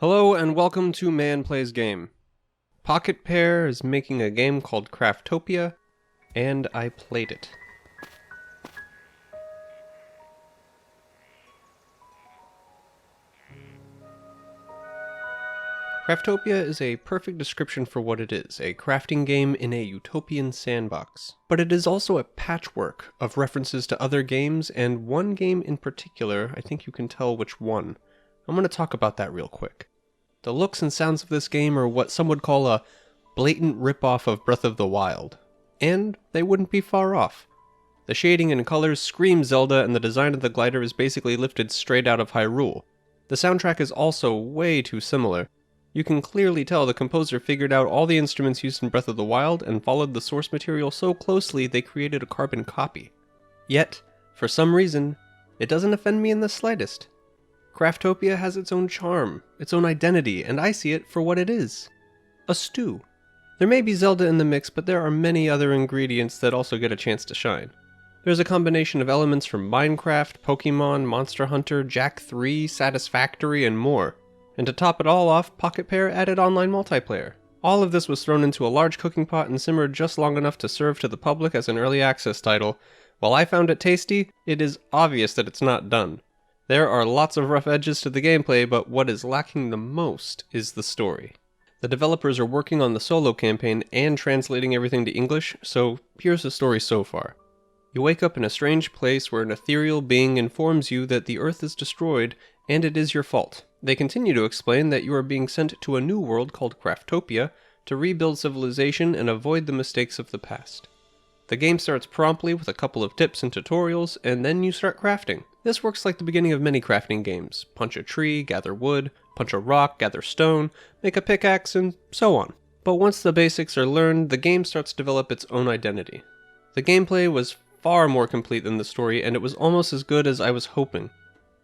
Hello and welcome to Man Plays Game. Pocket Pair is making a game called Craftopia, and I played it. Craftopia is a perfect description for what it is, a crafting game in a utopian sandbox. But it is also a patchwork of references to other games, and one game in particular. I think you can tell which one. I'm going to talk about that real quick. The looks and sounds of this game are what some would call a blatant ripoff of Breath of the Wild. And they wouldn't be far off. The shading and colors scream Zelda, and the design of the glider is basically lifted straight out of Hyrule. The soundtrack is also way too similar. You can clearly tell the composer figured out all the instruments used in Breath of the Wild and followed the source material so closely they created a carbon copy. Yet, for some reason, it doesn't offend me in the slightest. Craftopia has its own charm, its own identity, and I see it for what it is. A stew. There may be Zelda in the mix, but there are many other ingredients that also get a chance to shine. There's a combination of elements from Minecraft, Pokemon, Monster Hunter, Jak 3, Satisfactory, and more. And to top it all off, Pocket Pair added online multiplayer. All of this was thrown into a large cooking pot and simmered just long enough to serve to the public as an early access title. While I found it tasty, it is obvious that it's not done. There are lots of rough edges to the gameplay, but what is lacking the most is the story. The developers are working on the solo campaign and translating everything to English, so here's the story so far. You wake up in a strange place where an ethereal being informs you that the Earth is destroyed, and it is your fault. They continue to explain that you are being sent to a new world called Craftopia to rebuild civilization and avoid the mistakes of the past. The game starts promptly with a couple of tips and tutorials, and then you start crafting. This works like the beginning of many crafting games. Punch a tree, gather wood, punch a rock, gather stone, make a pickaxe, and so on. But once the basics are learned, the game starts to develop its own identity. The gameplay was far more complete than the story, and it was almost as good as I was hoping.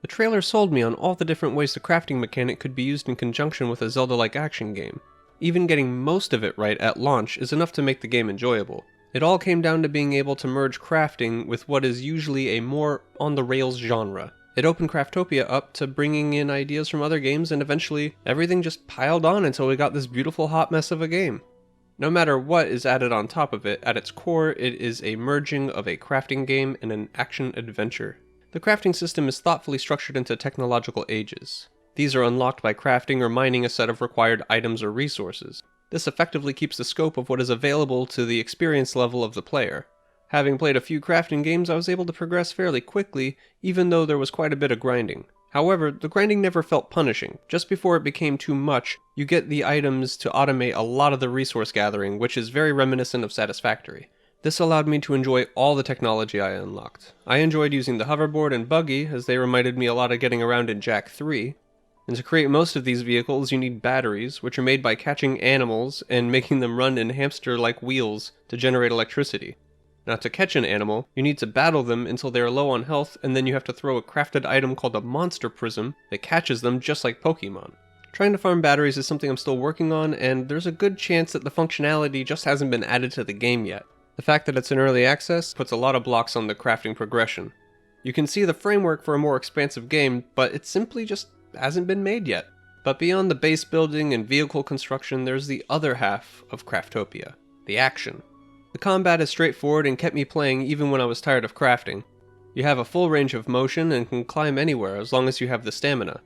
The trailer sold me on all the different ways the crafting mechanic could be used in conjunction with a Zelda-like action game. Even getting most of it right at launch is enough to make the game enjoyable. It all came down to being able to merge crafting with what is usually a more on-the-rails genre. It opened Craftopia up to bringing in ideas from other games, and eventually everything just piled on until we got this beautiful hot mess of a game. No matter what is added on top of it, at its core it is a merging of a crafting game and an action-adventure. The crafting system is thoughtfully structured into technological ages. These are unlocked by crafting or mining a set of required items or resources. This effectively keeps the scope of what is available to the experience level of the player. Having played a few crafting games, I was able to progress fairly quickly, even though there was quite a bit of grinding. However, the grinding never felt punishing. Just before it became too much, you get the items to automate a lot of the resource gathering, which is very reminiscent of Satisfactory. This allowed me to enjoy all the technology I unlocked. I enjoyed using the hoverboard and buggy, as they reminded me a lot of getting around in Jak 3. And to create most of these vehicles, you need batteries, which are made by catching animals and making them run in hamster-like wheels to generate electricity. Now, to catch an animal, you need to battle them until they are low on health, and then you have to throw a crafted item called a monster prism that catches them just like Pokemon. Trying to farm batteries is something I'm still working on, and there's a good chance that the functionality just hasn't been added to the game yet. The fact that it's in early access puts a lot of blocks on the crafting progression. You can see the framework for a more expansive game, but it simply just hasn't been made yet. But beyond the base building and vehicle construction, there's the other half of Craftopia, the action. The combat is straightforward and kept me playing even when I was tired of crafting. You have a full range of motion and can climb anywhere as long as you have the stamina.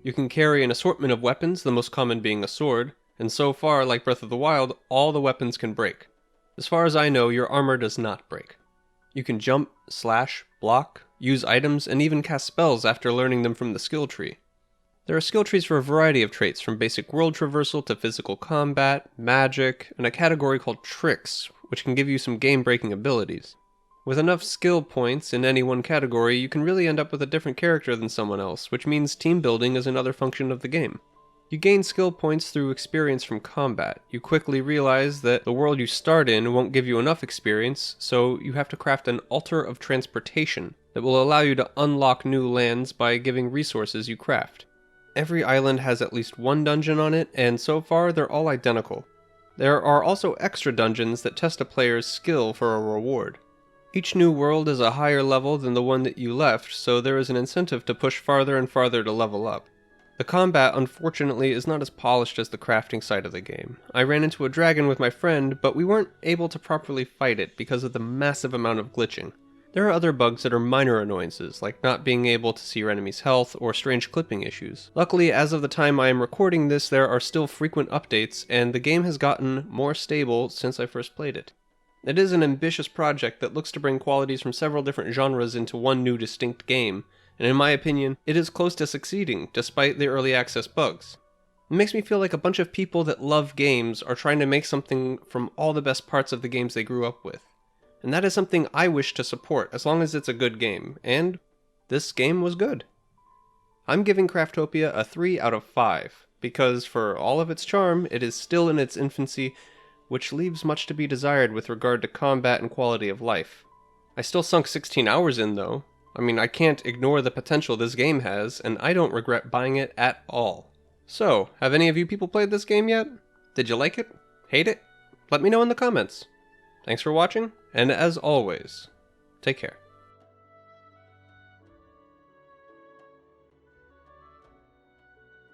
You can carry an assortment of weapons, the most common being a sword, and so far, like Breath of the Wild, all the weapons can break. As far as I know, your armor does not break. You can jump, slash, block, use items, and even cast spells after learning them from the skill tree. There are skill trees for a variety of traits, from basic world traversal to physical combat, magic, and a category called tricks, which can give you some game-breaking abilities. With enough skill points in any one category, you can really end up with a different character than someone else, which means team building is another function of the game. You gain skill points through experience from combat. You quickly realize that the world you start in won't give you enough experience, so you have to craft an altar of transportation that will allow you to unlock new lands by giving resources you craft. Every island has at least one dungeon on it, and so far they're all identical. There are also extra dungeons that test a player's skill for a reward. Each new world is a higher level than the one that you left, so there is an incentive to push farther and farther to level up. The combat, unfortunately, is not as polished as the crafting side of the game. I ran into a dragon with my friend, but we weren't able to properly fight it because of the massive amount of glitching. There are other bugs that are minor annoyances, like not being able to see your enemy's health or strange clipping issues. Luckily, as of the time I am recording this, there are still frequent updates, and the game has gotten more stable since I first played it. It is an ambitious project that looks to bring qualities from several different genres into one new distinct game, and in my opinion, it is close to succeeding, despite the early access bugs. It makes me feel like a bunch of people that love games are trying to make something from all the best parts of the games they grew up with. And that is something I wish to support, as long as it's a good game, and this game was good. I'm giving Craftopia a 3 out of 5, because for all of its charm, it is still in its infancy, which leaves much to be desired with regard to combat and quality of life. I still sunk 16 hours in though. I mean, I can't ignore the potential this game has, and I don't regret buying it at all. So, have any of you people played this game yet? Did you like it? Hate it? Let me know in the comments. Thanks for watching, and as always, take care.